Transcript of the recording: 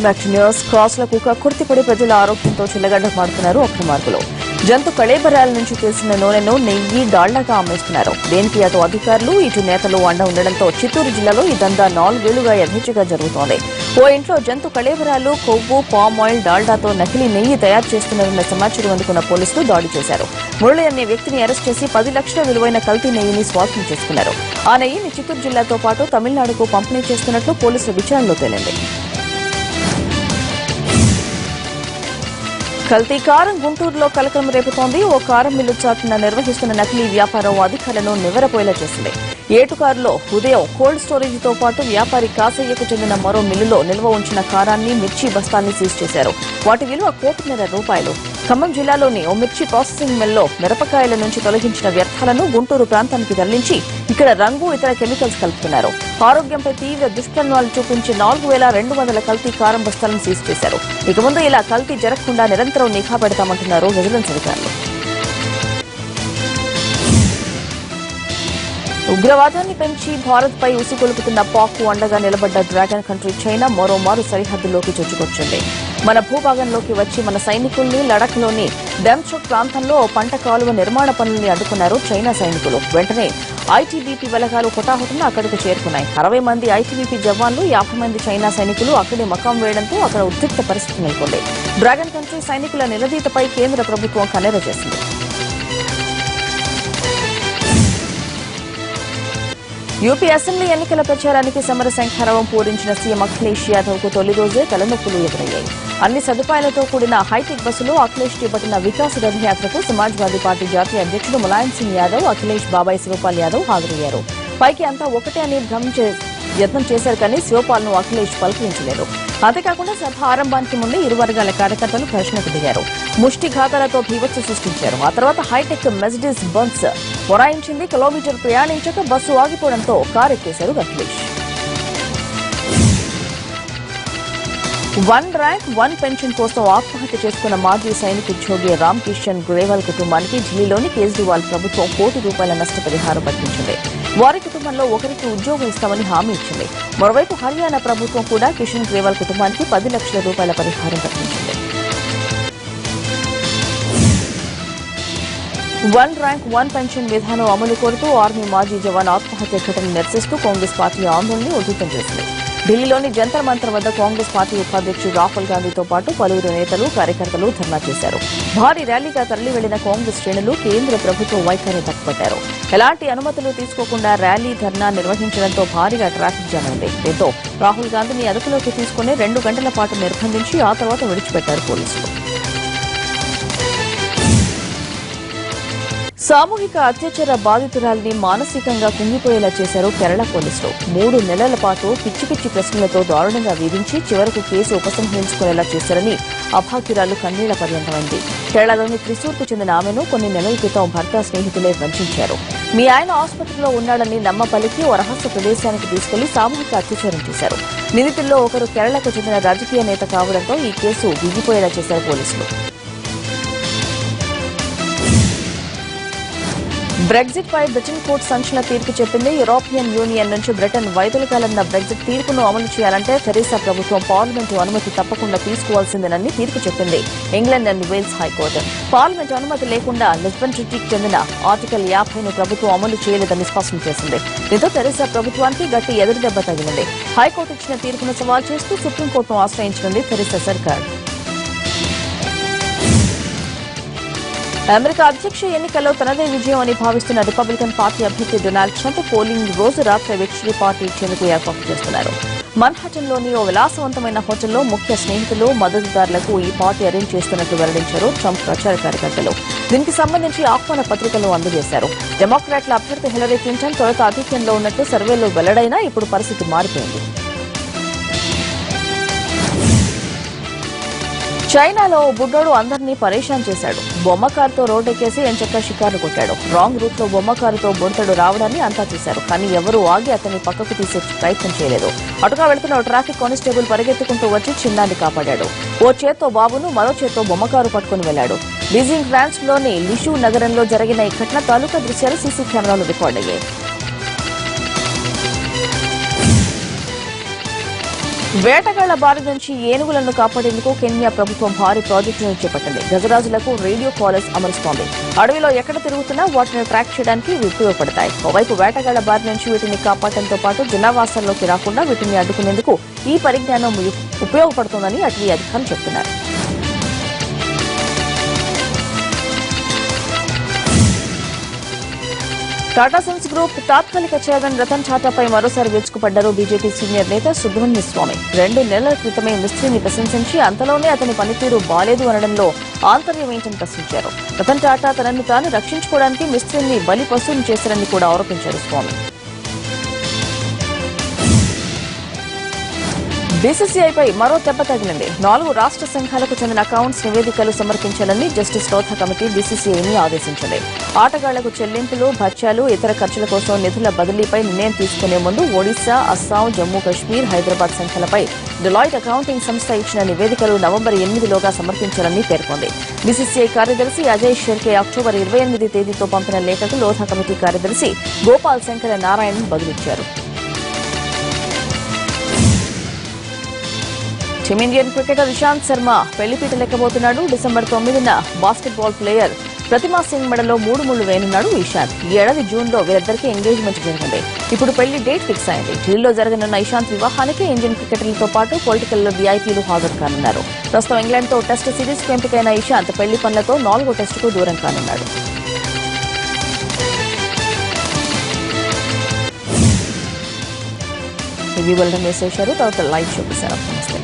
Back to news. క్రాస్లకు కక్కుర్తిపడి ప్రజల ఆరోగ్యంతో చిల్లగడ్డమాడుతున్నారు అక్రమార్కులు. జంతు కళేబరాల నుంచి తీసిన నూనెను నెయ్యి, డాళ్లాగా అమ్మేస్తున్నారు. దేనికి అటు అధికారులు, ఇటు నేతలు అండ ఉండడంతో చిత్తూరు జిల్లాలో ఈ దందా 4 ఏళ్లుగా యథేచ్ఛగా జరుగుతోంది. ఓ ఇంట్లో జంతు కళేబరాలు, కొవ్వు, పామ్ ఆయిల్, డాల్డాతో నకిలీ నెయ్యి తయారు చేస్తున్నారన్న సమాచారం అందుకున్న పోలీసులు దాడి చేశారు. మురళి అనే వ్యక్తిని అరెస్ట్ చేసి 10 లక్షల విలువైన కల్తీ నెయ్యిని స్వాధీనం చేసుకున్నారు. ఆ నెయ్యిని చిత్తూరు జిల్లాతో పాటు తమిళనాడుకు పంపిణీ చేస్తున్నట్లు పోలీసుల విచారణలో తేలింది. కల్తీ కారం గుంటూరులో కలకలం రేపుతోంది. ఓ కారం మిల్లు చాటున నిర్వహిస్తున్న నకిలీ వ్యాపారం అధికారులను నివ్వెరపోయేలా చేసింది. ఏటుకారులో ఉదయం కోల్డ్ స్టోరేజీతో పాటు వ్యాపారి కాసయ్యకు చెందిన మరో మిల్లులో నిల్వ ఉంచిన కారాన్ని, మిర్చి బస్తాల్ని సీజ్ చేశారు. వాటి విలువ ₹1,50,00,000. ఖమ్మం జిల్లాలోని ఓ మిర్చి ప్రాసెసింగ్ మిల్లో మిరపకాయల నుంచి తొలగించిన వ్యర్థాలను గుంటూరు ప్రాంతానికి తరలించి ఇక్కడ రంగు, ఇతర కెమికల్స్ కలుపుతున్నారు. ఆరోగ్యంపై తీవ్ర దుష్ప్రభావాలు చూపించి 4,200 కల్తీ కారం బస్తాలను సీజ్ చేశారు. ఇక ముందు ఇలా కల్తీ జరగకుండా నిరంతరం నిఘా పెడతామంటున్నారు విజిలెన్స్ అధికారులు. ఉగ్రవాదాన్ని పెంచి భారత్పై ఉసిగొలుపుతున్న పాక్ అండగా నిలబడ్డ డ్రాగన్ కంట్రీ చైనా మరోమారు సరిహద్దుల్లోకి చొచ్చుకొచ్చింది. మన భూభాగంలోకి వచ్చి మన సైనికుల్ని లడఖ్లోని డెమ్చోక్ ప్రాంతంలో పంట కాలువ నిర్మాణ పనుల్ని అడ్డుకున్నారు చైనా సైనికులు. వెంటనే ఐటీబీపీ బలగాలు హుటాహుటిన అక్కడికి చేరుకున్నాయి. 60 మంది ఐటీబీపీ జవాన్లు, 50 మంది చైనా సైనికులు అక్కడే మకాం వేయడంతో అక్కడ ఉద్రిక్త పరిస్థితి నెలకొంది. డ్రాగన్ కంట్రీ సైనికుల నిలదీతపై కేంద్ర ప్రభుత్వం కన్నెర చేసింది. యూపీ అసెంబ్లీ ఎన్నికల ప్రచారానికి సమర శంఖారావం పూరించిన సీఎం అఖిలేష్ యాదవ్ కు తొలి రోజే తలనొప్పులు ఎదురయ్యాయి. అన్ని సదుపాయాలతో కూడిన హైటెక్ బస్సులో అఖిలేష్ చేపట్టిన వికాస్ రథ యాత్రకు సమాజ్వాదీ పార్టీ జాతీయ అధ్యక్షుడు ములాయం సింగ్ యాదవ్, అఖిలేష్ బాబాయ్ శివపాల్ యాదవ్ హాజరయ్యారు. పైకి అంతా ఒకటే అని యత్నం చేశారు కానీ శివపాల్ను అఖిలేష్ పలకరించలేదు. అంతేకాకుండా సభ ఆరంభానికి ముందే ఇరు వర్గాల కార్యకర్తలు ఘర్షణకు దిగారు. ముష్టిఘాతాలతో భీభత్స సృష్టించారు. ఆ తర్వాత హైటెక్ మెర్సిడీస్ బెంజ్ మొరాయించింది. కిలోమీటర్ ప్రయాణించక బస్సు ఆగిపోవడంతో కారు ఎక్కేశారు అఖిలేష్. 1 ర్యాంక్ 1 పెన్షన్ కోసం ఆత్మహత్య చేసుకున్న మాజీ సైనిక ఉద్యోగి రామ్ కిషన్ గ్రేవాల్ కుటుంబానికి ఢిల్లీలోని కేజ్రీవాల్ ప్రభుత్వం ₹1 కోటి నష్టపరిహారం ప్రకటించింది. వారి కుటుంబంలో ఒకరికి ఉద్యోగం ఇస్తామని హామీ ఇచ్చింది. మరోవైపు హర్యానా ప్రభుత్వం కూడా కిషన్ గ్రేవాల్ కుటుంబానికి ₹10 లక్షల పరిహారం ప్రకటించింది. 1 ర్యాంక్ 1 పెన్షన్ విధానం అమలు కోరుతూ ఆర్మీ మాజీ జవాన్ ఆత్మహత్య ఘటన నిరసిస్తూ కాంగ్రెస్ పార్టీ ఆందోళనని ఉధృతం చేసింది. ఢిల్లీలోని జంతర్ మంతర్ వద్ద కాంగ్రెస్ పార్టీ ఉపాధ్యక్షుడు రాహుల్ గాంధీతో పాటు పలువురు నేతలు, కార్యకర్తలు ధర్నా చేశారు. భారీ ర్యాలీగా తరలి వెళ్లిన కాంగ్రెస్ శ్రేణులు కేంద్ర ప్రభుత్వ వైఖరిని తప్పుపట్టారు. ఎలాంటి అనుమతులు తీసుకోకుండా ర్యాలీ, ధర్నా నిర్వహించడంతో భారీగా ట్రాఫిక్ జామ్ అయింది. దీంతో రాహుల్ గాంధీని అదుపులోకి తీసుకుని 2 గంటల పాటు నిర్బంధించి ఆ తర్వాత విడిచిపెట్టారు పోలీసులు. సామూహిక అత్యాచార బాధితురాల్ని మానసికంగా కుంగిపోయేలా చేశారు కేరళ పోలీసులు. 3 నెలల పాటు పిచ్చి పిచ్చి ప్రశ్నలతో దారుణంగా వేధించి చివరకు కేసు ఉపసంహరించుకునేలా చేశారని అభాగ్యురాలు కన్నీళ్ల పర్యంతమైంది. కేరళలోని త్రిశూర్కు చెందిన ఆమెను కొన్ని నెలల క్రితం భర్త స్నేహితులే వంచారు. మీ ఆయన ఆసుపత్రిలో ఉన్నాడని నమ్మపలికి ఓ రహస్య ప్రదేశానికి తీసుకెళ్లి సామూహిక అత్యాచారం చేశారు. నిందితుల్లో ఒకరు కేరళకు చెందిన రాజకీయ నేత కావడంతో ఈ కేసు విగిపోయేలా చేశారు పోలీసులు. బ్రెగ్జిట్ పై బ్రిటన్ కోర్టు సంచలన తీర్పు చెప్పింది. యూరోపియన్ యూనియన్ నుంచి బ్రిటన్ వైదొలగాలన్న బ్రెగ్జిట్ తీర్పును అమలు చేయాలంటే థెరెసా ప్రభుత్వం పార్లమెంటు అనుమతి తప్పకుండా తీసుకోవాల్సిందేనని తీర్పు చెప్పింది England and Wales high court. Parliament అనుమతి లేకుండా లిస్బన్ ట్రీటీకి చెందిన ఆర్టికల్ 50ను ప్రభుత్వం అమలు చేయలేదని స్పష్టం చేసింది. దీంతో థెరెసా ప్రభుత్వానికి గట్టి ఎదురుదెబ్బ తగిలింది. హైకోర్టు ఇచ్చిన తీర్పును సవాల్ చేస్తూ సుప్రీంకోర్టును ఆశ్రయించనుంది థెరెసా సర్కార్. అమెరికా అధ్యక్ష ఎన్నికల్లో తనదే విజయం అని భావిస్తున్న రిపబ్లికన్ పార్టీ అభ్యర్థి డొనాల్డ్ ట్రంప్ పోలింగ్ రోజు రాత్రి విక్టరీ పార్టీ ఇచ్చేందుకు ఏర్పాటు చేస్తున్నారు. మన్హాటన్లోని ఓ విలాసవంతమైన హోటల్లో ముఖ్య స్నేహితులు, మద్దతుదారులకు ఈ పార్టీ అరేంజ్ చేస్తున్నట్లు వెల్లడించారు ట్రంప్ ప్రచార కార్యకర్తలు. దీనికి సంబంధించి ఆహ్వాన పత్రికలు అందజేశారు. డెమోక్రాట్ల అభ్యర్థి హిలరీ క్లింటన్ తొలుత ఆధిక్యంలో ఉన్నట్టు సర్వేలో వెల్లడైనా ఇప్పుడు పరిస్థితి మారిపోయింది. చైనాలో బుడ్డోడు అందరినీ పరేషాన్ చేశాడు. బొమ్మకారుతో రోడ్డెక్కేసి ఎంచక్కా షికారు కొట్టాడు. రాంగ్ రూట్ లో బొమ్మకారుతో బుడతడు రావడాన్ని అంతా చూశారు. కానీ ఎవరూ ఆగి అతన్ని పక్కకు తీసే ప్రయత్నం చేయలేదు. అటుగా వెళుతున్న ట్రాఫిక్ కానిస్టేబుల్ పరిగెత్తుకుంటూ వచ్చి చిన్నాన్ని కాపాడాడు. ఓ చేత్తో బాబును, మరో చేత్తో బొమ్మకారు పట్టుకుని వెళ్లాడు. బీజింగ్ ఫ్రాన్స్ లోని లిషు నగరంలో జరిగిన ఈ ఘటన తాలూకా దృశ్యాలు సీసీ కెమెరాలో రికార్డయ్యాయి. వేటగాళ్ల బారి నుంచి ఏనుగులను కాపాడేందుకు కెన్యా ప్రభుత్వం భారీ ప్రాజెక్టును చేపట్టింది. గజరాజులకు రేడియో కాలర్స్ అమరుస్తోంది. అడవిలో ఎక్కడ తిరుగుతున్నా వాటిని ట్రాక్ చేయడానికి ఇవి ఉపయోగపడతాయి. ఓవైపు వేటగాళ్ల బారి నుంచి వీటిని కాపాడటంతో పాటు జనావాసాల్లోకి రాకుండా వీటిని అడ్డుకునేందుకు ఈ పరిజ్ఞానం ఉపయోగపడుతోందని అటవీ అధికారులు చెబుతున్నారు. టాటా సన్స్ గ్రూప్ తాత్కాలిక చైర్మన్ రతన్ టాటాపై మరోసారి విరుచుకుపడ్డారు బీజేపీ సీనియర్ నేత సుబ్రహ్మణ్య స్వామి. 2 నెలల క్రితమే మిస్త్రీని ప్రశంసించి అంతలోనే అతని పనితీరు బాలేదు అనడంలో ఆంతర్యం ఏంటని ప్రశ్నించారు. రతన్ టాటా తనను తాను రక్షించుకోవడానికి మిస్త్రీని బలి పశువును చేశారని కూడా ఆరోపించారు స్వామి. బీసీసీఐపై మరో దెబ్బ తగిలింది. 4 రాష్ట్ర సంఘాలకు చెందిన అకౌంట్స్ నివేదికలు సమర్పించాలని జస్టిస్ లోథా కమిటీ బీసీసీఐని ఆదేశించింది. ఆటగాళ్లకు చెల్లింపులు, భత్యాలు, ఇతర ఖర్చుల కోసం నిధుల బదిలీపై నిర్ణయం తీసుకునే ముందు ఒడిశా, అస్సాం, జమ్మూ కశ్మీర్, హైదరాబాద్ సంఘాలపై డిలాయిట్ అకౌంటింగ్ సంస్థ ఇచ్చిన నివేదికలు నవంబర్ 8లోగా సమర్పించాలని పేర్కొంది. బీసీసీఐ కార్యదర్శి అజయ్ షెర్కే అక్టోబర్ 28 తేదీతో పంపిన లేఖకు లోథా కమిటీ కార్యదర్శి గోపాల్ శంకర నారాయణన్ బదులిచ్చారు. టీమిండియన్ క్రికెటర్ ఇషాంత్ శర్మ పెళ్లిపీట లెక్కబోతున్నాడు. డిసెంబర్ 9న బాస్కెట్బాల్ ప్లేయర్ ప్రతిమా సింగ్ మెడలో 3 ముళ్లు వేయనున్నాడు ఇషాంత్. ఈ ఏడాది జూన్లో వీరిద్దరికీ ఎంగేజ్మెంట్ జరిగింది. ఇప్పుడు పెళ్లి డేట్ ఫిక్స్ అయింది. ఢిల్లీలో జరగనున్న ఇషాంత్ వివాహానికి ఇండియన్ క్రికెటర్లతో పాటు పొలిటికల్ వీఐపీలు హాజరు కానున్నారు. ప్రస్తుతం ఇంగ్లాండ్తో టెస్ట్ సిరీస్కు ఎంపికైన ఇషాంత్ పెళ్లి పనులతో 4వ టెస్టుకు దూరం కానున్నాడు. ఇవి వల్ల మెసేజ్ తర్వాత లైవ్ చూపిస్తారు. నమస్తే.